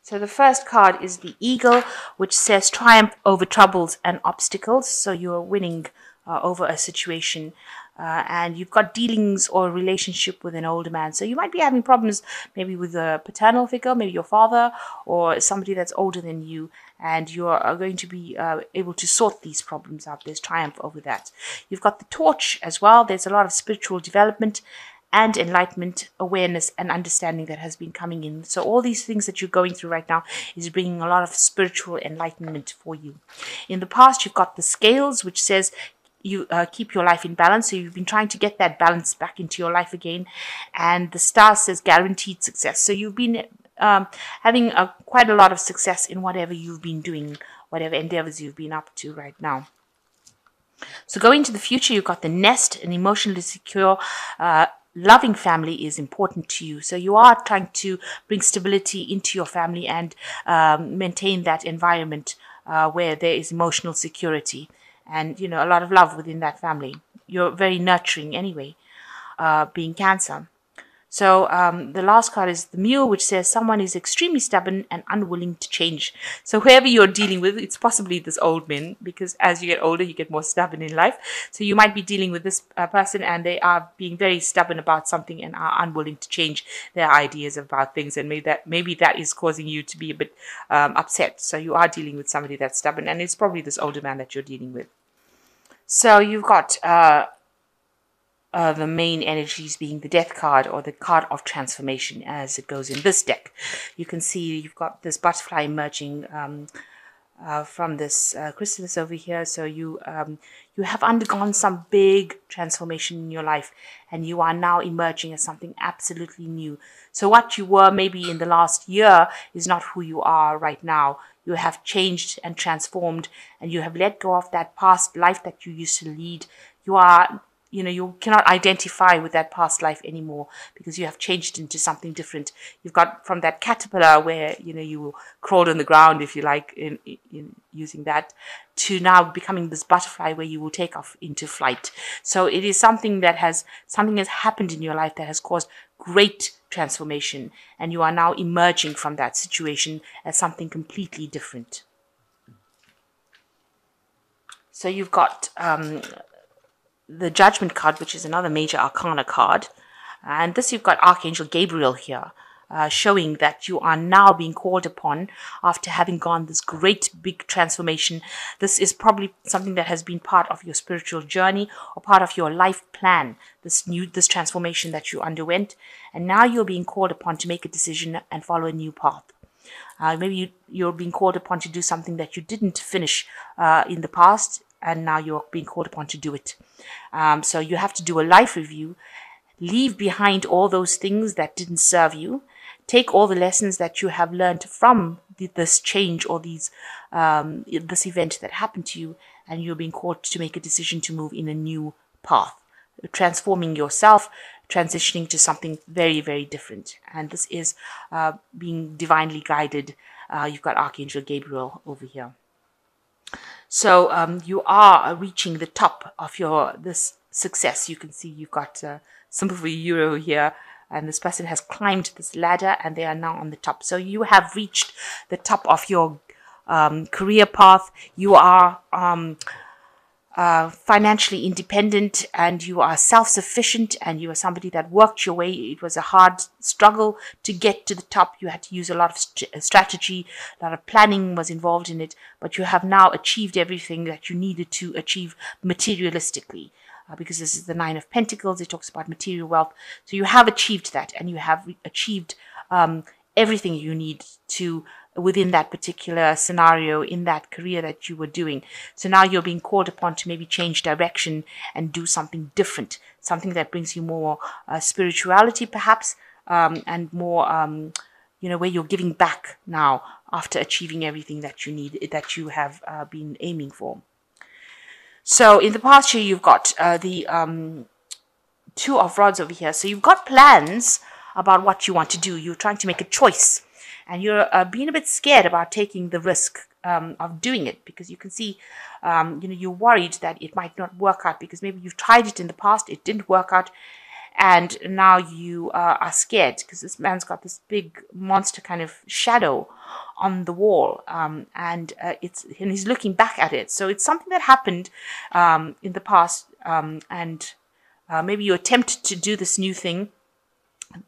So the first card is the Eagle, which says triumph over troubles and obstacles. So you're winning over a situation. And you've got dealings or relationship with an older man. So you might be having problems maybe with a paternal figure, maybe your father or somebody that's older than you. And you are going to be able to sort these problems out. There's triumph over that. You've got the Torch as well. There's a lot of spiritual development and enlightenment, awareness, and understanding that has been coming in. So all these things that you're going through right now is bringing a lot of spiritual enlightenment for you. In the past, you've got the Scales, which says you keep your life in balance. So you've been trying to get that balance back into your life again. And the Star says guaranteed success. So you've been having quite a lot of success in whatever you've been doing, whatever endeavors you've been up to right now. So going to the future, you've got the Nest, an emotionally secure, loving family is important to you. So you are trying to bring stability into your family and maintain that environment where there is emotional security and, you know, a lot of love within that family. You're very nurturing anyway, being Cancer. So the last card is the Mule, which says someone is extremely stubborn and unwilling to change. So whoever you're dealing with, it's possibly this old man, because as you get older, you get more stubborn in life. So you might be dealing with this person and they are being very stubborn about something and are unwilling to change their ideas about things. And maybe that is causing you to be a bit upset. So you are dealing with somebody that's stubborn, and it's probably this older man that you're dealing with. So you've got the main energies being the Death card, or the card of transformation as it goes in this deck. You can see you've got this butterfly emerging from this chrysalis over here. So you have undergone some big transformation in your life, and you are now emerging as something absolutely new. So what you were maybe in the last year is not who you are right now. You have changed and transformed, and you have let go of that past life that you used to lead. You cannot identify with that past life anymore because you have changed into something different. You've got from that caterpillar where, you crawled on the ground, if you like, in using that, to now becoming this butterfly where you will take off into flight. So it is something has happened in your life that has caused great transformation, and you are now emerging from that situation as something completely different. So you've got the Judgment card, which is another major arcana card. And this you've got Archangel Gabriel here, showing that you are now being called upon after having gone this great big transformation. This is probably something that has been part of your spiritual journey or part of your life plan, this transformation that you underwent. And now you're being called upon to make a decision and follow a new path. Maybe you're being called upon to do something that you didn't finish in the past, and now you're being called upon to do it. So you have to do a life review, leave behind all those things that didn't serve you, take all the lessons that you have learned from this change or this event that happened to you, and you're being called to make a decision to move in a new path, transforming yourself, transitioning to something very, very different. And this is being divinely guided. You've got Archangel Gabriel over here. So you are reaching the top of this success. You can see you've got some of a euro here, and this person has climbed this ladder and they are now on the top. So you have reached the top of your career path. You are financially independent, and you are self-sufficient, and you are somebody that worked your way. It was a hard struggle to get to the top. You had to use a lot of strategy, a lot of planning was involved in it, but you have now achieved everything that you needed to achieve materialistically. Because this is the Nine of Pentacles, it talks about material wealth. So you have achieved that, and you have achieved everything you need to within that particular scenario in that career that you were doing. So now you're being called upon to maybe change direction and do something different, something that brings you more spirituality perhaps, and more, where you're giving back now after achieving everything that you need, that you have been aiming for. So in the past year, you've got the Two of Rods over here. So you've got plans about what you want to do. You're trying to make a choice, and you're being a bit scared about taking the risk of doing it, because you can see, you're worried that it might not work out, because maybe you've tried it in the past, it didn't work out, and now you are scared because this man's got this big monster kind of shadow on the wall, and he's looking back at it. So it's something that happened in the past, and maybe you attempted to do this new thing.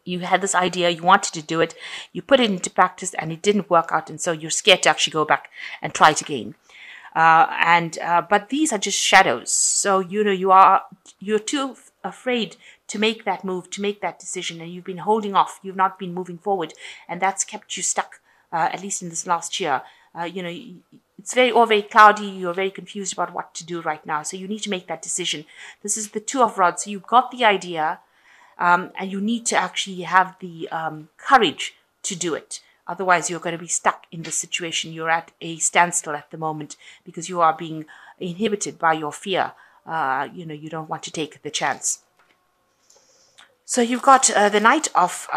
You had this idea, you wanted to do it, you put it into practice, and it didn't work out, and so you're scared to actually go back and try it again. But these are just shadows. So you're too afraid to make that move, to make that decision, and you've been holding off. You've not been moving forward, and that's kept you stuck. At least in this last year, it's all very cloudy. You're very confused about what to do right now. So you need to make that decision. This is the Two of Rods. So you've got the idea, and you need to actually have the courage to do it. Otherwise, you're going to be stuck in the situation. You're at a standstill at the moment because you are being inhibited by your fear. You don't want to take the chance. So you've got the Knight of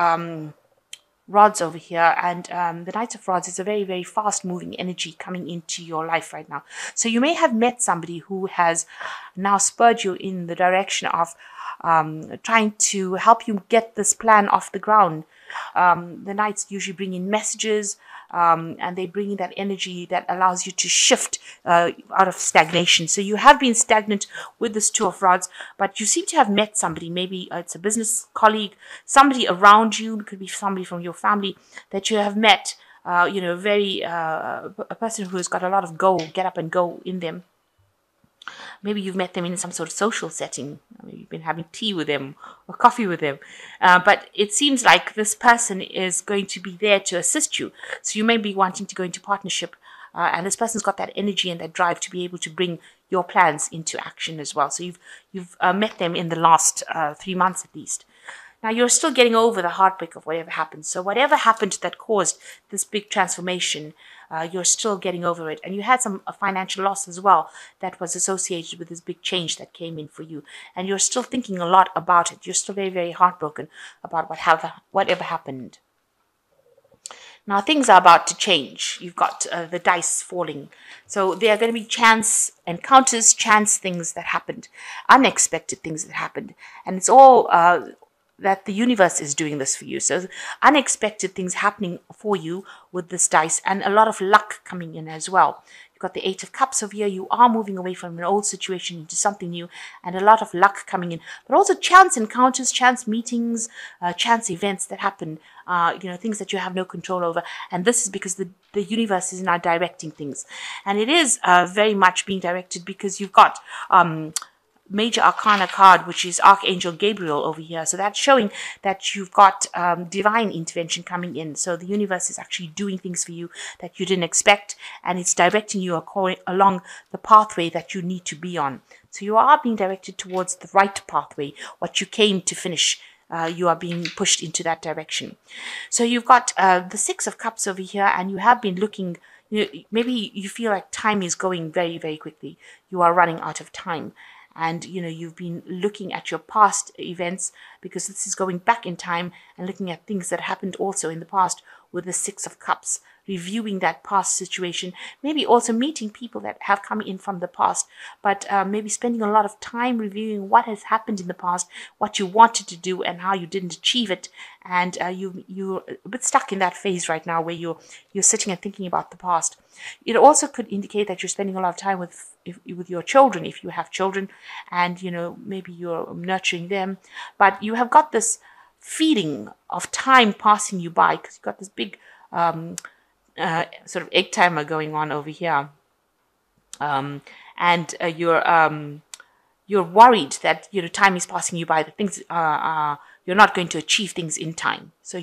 Rods over here, and the Knight of Rods is a very, very fast-moving energy coming into your life right now. So you may have met somebody who has now spurred you in the direction of trying to help you get this plan off the ground. The Knights usually bring in messages, and they bring in that energy that allows you to shift out of stagnation. So you have been stagnant with this Two of Rods, but you seem to have met somebody. Maybe it's a business colleague, somebody around you. It could be somebody from your family that you have met. A person who's got a lot of get up and go in them. Maybe you've met them in some sort of social setting. Maybe you've been having tea with them or coffee with them. But it seems like this person is going to be there to assist you. So you may be wanting to go into partnership. And this person's got that energy and that drive to be able to bring your plans into action as well. So you've met them in the last 3 months at least. Now, you're still getting over the heartbreak of whatever happened. So whatever happened that caused this big transformation, you're still getting over it. And you had a financial loss as well that was associated with this big change that came in for you. And you're still thinking a lot about it. You're still very, very heartbroken about whatever happened. Now, things are about to change. You've got the dice falling. So there are going to be chance encounters, chance things that happened, unexpected things that happened. And it's all that the universe is doing this for you. So unexpected things happening for you with this dice, and a lot of luck coming in as well. You've got the Eight of Cups over here. You are moving away from an old situation into something new, and a lot of luck coming in. But also chance encounters, chance meetings, chance events that happen, things that you have no control over. And this is because the universe is now directing things. And it is very much being directed because you've got Major Arcana card, which is Archangel Gabriel over here. So that's showing that you've got divine intervention coming in. So the universe is actually doing things for you that you didn't expect, and it's directing you along the pathway that you need to be on. So you are being directed towards the right pathway, what you came to finish. You are being pushed into that direction. So you've got the Six of Cups over here, and you have been looking, maybe you feel like time is going very, very quickly. You are running out of time. And, you've been looking at your past events, because this is going back in time and looking at things that happened also in the past with the Six of Cups, reviewing that past situation, maybe also meeting people that have come in from the past, but maybe spending a lot of time reviewing what has happened in the past, what you wanted to do and how you didn't achieve it. And you're a bit stuck in that phase right now where you're sitting and thinking about the past. It also could indicate that you're spending a lot of time with your children, if you have children, and maybe you're nurturing them, but you have got this feeling of time passing you by because you've got this big sort of egg timer going on over here, and you're worried that time is passing you by, that things you're not going to achieve things in time. So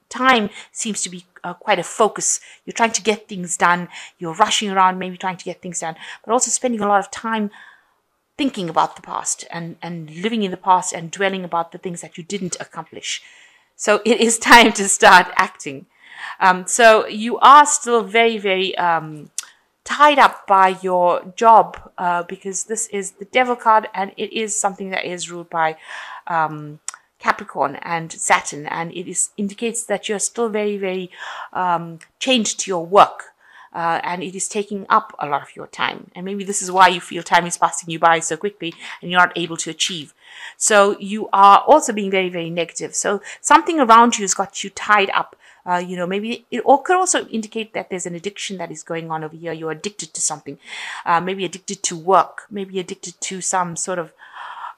time seems to be quite a focus. You're trying to get things done. You're rushing around, maybe trying to get things done, but also spending a lot of time thinking about the past and living in the past and dwelling about the things that you didn't accomplish. So it is time to start acting. So you are still very, very tied up by your job because this is the Devil card, and it is something that is ruled by Capricorn and Saturn, and it indicates that you're still very, very chained to your work, and it is taking up a lot of your time. And maybe this is why you feel time is passing you by so quickly and you're not able to achieve. So you are also being very, very negative. So something around you has got you tied up Maybe it all could also indicate that there's an addiction that is going on over here. You're addicted to something, maybe addicted to work, maybe addicted to some sort of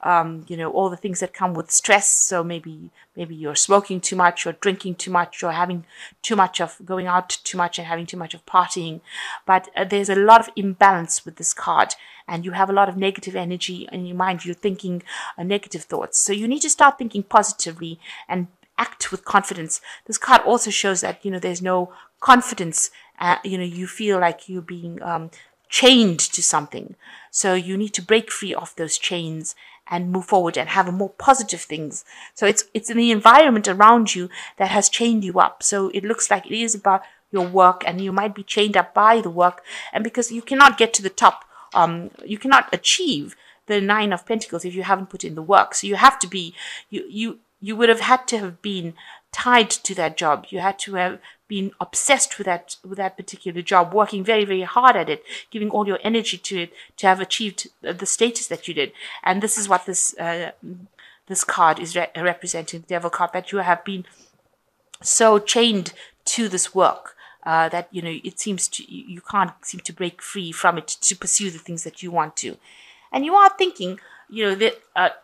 all the things that come with stress. So maybe you're smoking too much, or drinking too much, or having too much of going out too much and having too much of partying. But there's a lot of imbalance with this card, and you have a lot of negative energy in your mind. You're thinking negative thoughts. So you need to start thinking positively and act with confidence. This card also shows that, there's no confidence. You feel like you're being chained to something. So you need to break free of those chains and move forward and have a more positive things. So it's in the environment around you that has chained you up. So it looks like it is about your work, and you might be chained up by the work, and because you cannot get to the top, you cannot achieve the 9 of Pentacles if you haven't put in the work. So you have to be, you would have had to have been tied to that job. You had to have been obsessed with that particular job, working very, very hard at it, giving all your energy to it to have achieved the status that you did. And this is what this card is representing, the Devil card, that you have been so chained to this work that it seems you can't seem to break free from it to pursue the things that you want to. And you are thinking, that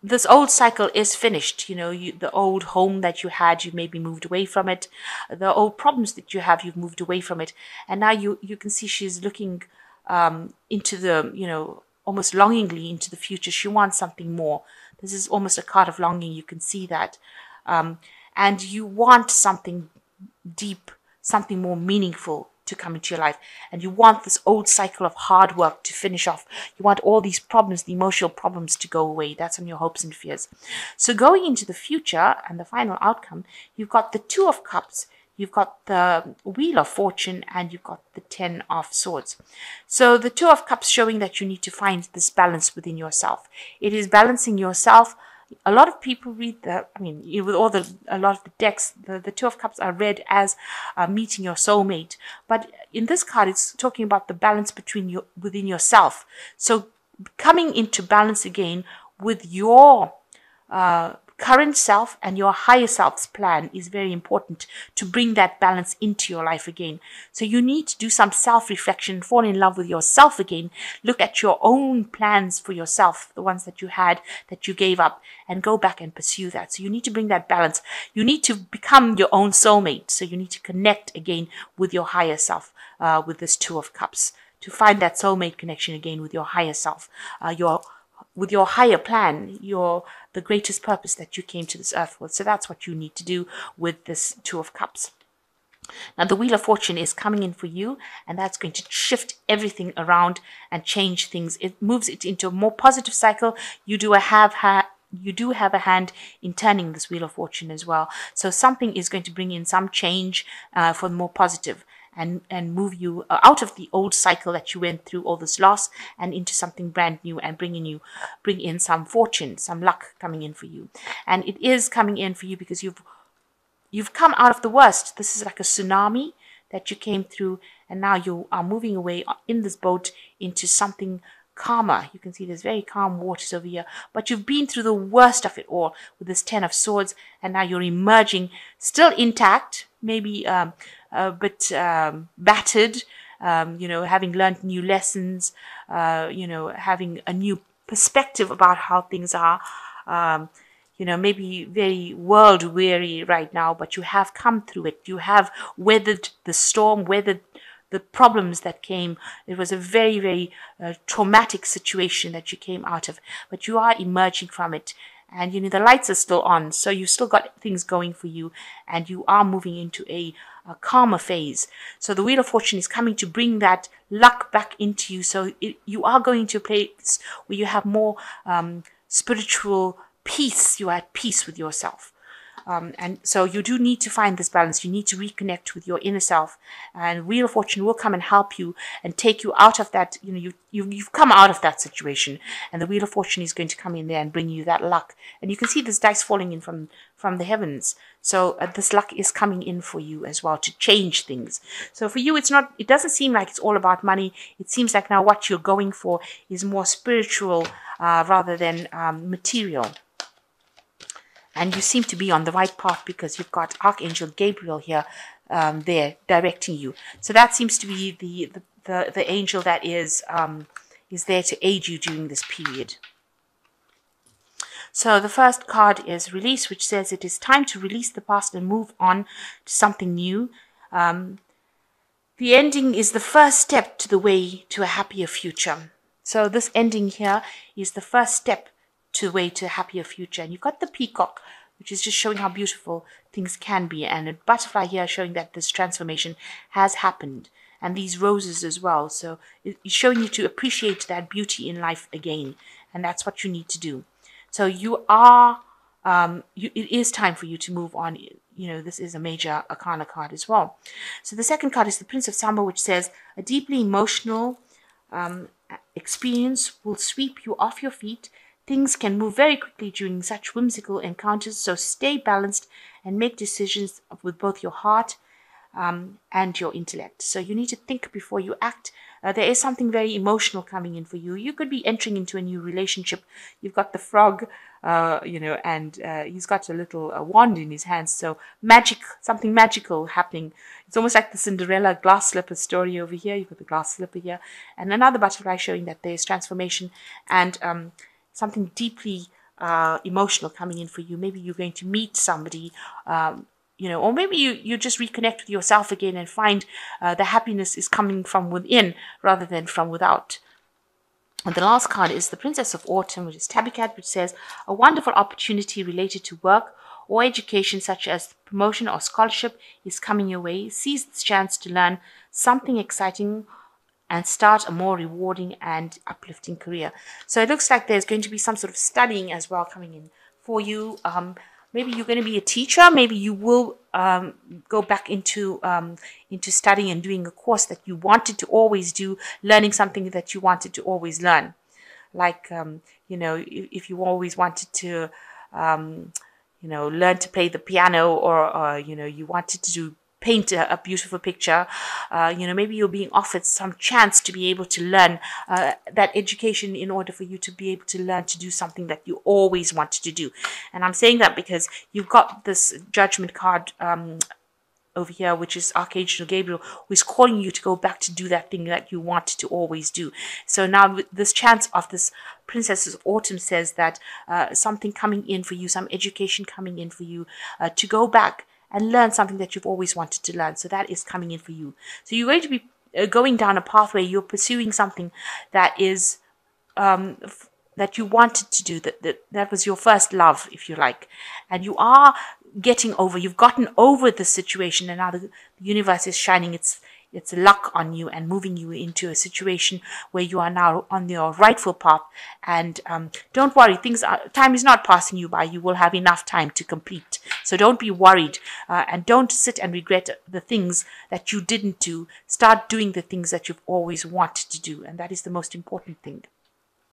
this old cycle is finished. The old home that you had, you maybe moved away from it. The old problems that you have, you've moved away from it. And now you can see she's looking into the, almost longingly into the future. She wants something more. This is almost a card of longing. You can see that. And you want something deep, something more meaningful to come into your life. And you want this old cycle of hard work to finish off. You want all these problems, the emotional problems, to go away. That's on your hopes and fears. So going into the future and the final outcome, you've got the 2 of Cups, you've got the Wheel of Fortune, and you've got the 10 of Swords. So the 2 of Cups showing that you need to find this balance within yourself. It is balancing yourself. A lot of people read with a lot of the decks, the 2 of Cups are read as meeting your soulmate. But in this card, it's talking about the balance within yourself. So coming into balance again with your current self and your higher self's plan is very important to bring that balance into your life again. So you need to do some self-reflection, fall in love with yourself again, look at your own plans for yourself, the ones that you had, that you gave up, and go back and pursue that. So you need to bring that balance. You need to become your own soulmate. So you need to connect again with your higher self, with this 2 of Cups, to find that soulmate connection again with your higher self, with your higher plan, the greatest purpose that you came to this earth with. So that's what you need to do with this 2 of Cups. Now the Wheel of Fortune is coming in for you, and that's going to shift everything around and change things. It moves it into a more positive cycle. You do have a hand in turning this Wheel of Fortune as well. So something is going to bring in some change for the more positive, and move you out of the old cycle that you went through, all this loss, and into something brand new, and bring in some fortune, some luck coming in for you. And it is coming in for you because you've come out of the worst. This is like a tsunami that you came through, and now you are moving away in this boat into something calmer. You can see there's very calm waters over here, but you've been through the worst of it all with this 10 of Swords, and now you're emerging still intact, maybe a bit battered, having learned new lessons, having a new perspective about how things are, maybe very world weary right now, but you have come through it. You have weathered the storm, weathered the problems that came. It was a very, very traumatic situation that you came out of, but you are emerging from it. And the lights are still on, so you've still got things going for you, and you are moving into a calmer phase. So the Wheel of Fortune is coming to bring that luck back into you. So you are going to a place where you have more spiritual peace. You are at peace with yourself. And so you do need to find this balance. You need to reconnect with your inner self, and Wheel of Fortune will come and help you and take you out of that. You've come out of that situation, and the Wheel of Fortune is going to come in there and bring you that luck. And you can see this dice falling in from the heavens. So this luck is coming in for you as well to change things. So for you, it doesn't seem like it's all about money. It seems like now what you're going for is more spiritual rather than material. And you seem to be on the right path because you've got Archangel Gabriel here, there directing you. So that seems to be the angel that is there to aid you during this period. So the first card is Release, which says it is time to release the past and move on to something new. The ending is the first step to the way to a happier future. So this ending here is the first step to the way to a happier future. And you've got the peacock, which is just showing how beautiful things can be, and a butterfly here showing that this transformation has happened, and these roses as well. So it's showing you to appreciate that beauty in life again, and that's what you need to do. So you are, it is time for you to move on. You know, this is a major arcana card as well. So the second card is the Prince of Summer, which says a deeply emotional experience will sweep you off your feet. Things can move very quickly during such whimsical encounters, so stay balanced and make decisions with both your heart and your intellect. So you need to think before you act. There is something very emotional coming in for you. You could be entering into a new relationship. You've got the frog, and he's got a little wand in his hands. So magic, something magical happening. It's almost like the Cinderella glass slipper story over here. You've got the glass slipper here. And another butterfly showing that there's transformation and something deeply emotional coming in for you. Maybe you're going to meet somebody, or maybe you just reconnect with yourself again and find the happiness is coming from within rather than from without. And the last card is the Princess of Autumn, which is Tabby Cat, which says a wonderful opportunity related to work or education, such as promotion or scholarship, is coming your way. Seize this chance to learn something exciting and start a more rewarding and uplifting career. So it looks like there's going to be some sort of studying as well coming in for you. Maybe you're going to be a teacher. Maybe you will go back into studying and doing a course that you wanted to always do, learning something that you wanted to always learn. Like, if you always wanted to, learn to play the piano, or you wanted to paint a beautiful picture, maybe you're being offered some chance to be able to learn that education in order for you to be able to learn to do something that you always wanted to do. And I'm saying that because you've got this judgment card over here, which is Archangel Gabriel, who is calling you to go back to do that thing that you wanted to always do. So now with this chance of this Princess of Autumn says that something coming in for you, some education coming in for you, to go back and learn something that you've always wanted to learn. So that is coming in for you. So you're going to be going down a pathway. You're pursuing something that is that you wanted to do. That was your first love, if you like, and you are you've gotten over the situation, and now the universe is shining its luck on you and moving you into a situation where you are now on your rightful path. And don't worry, time is not passing you by. You will have enough time to complete. So don't be worried, and don't sit and regret the things that you didn't do. Start doing the things that you've always wanted to do, and that is the most important thing.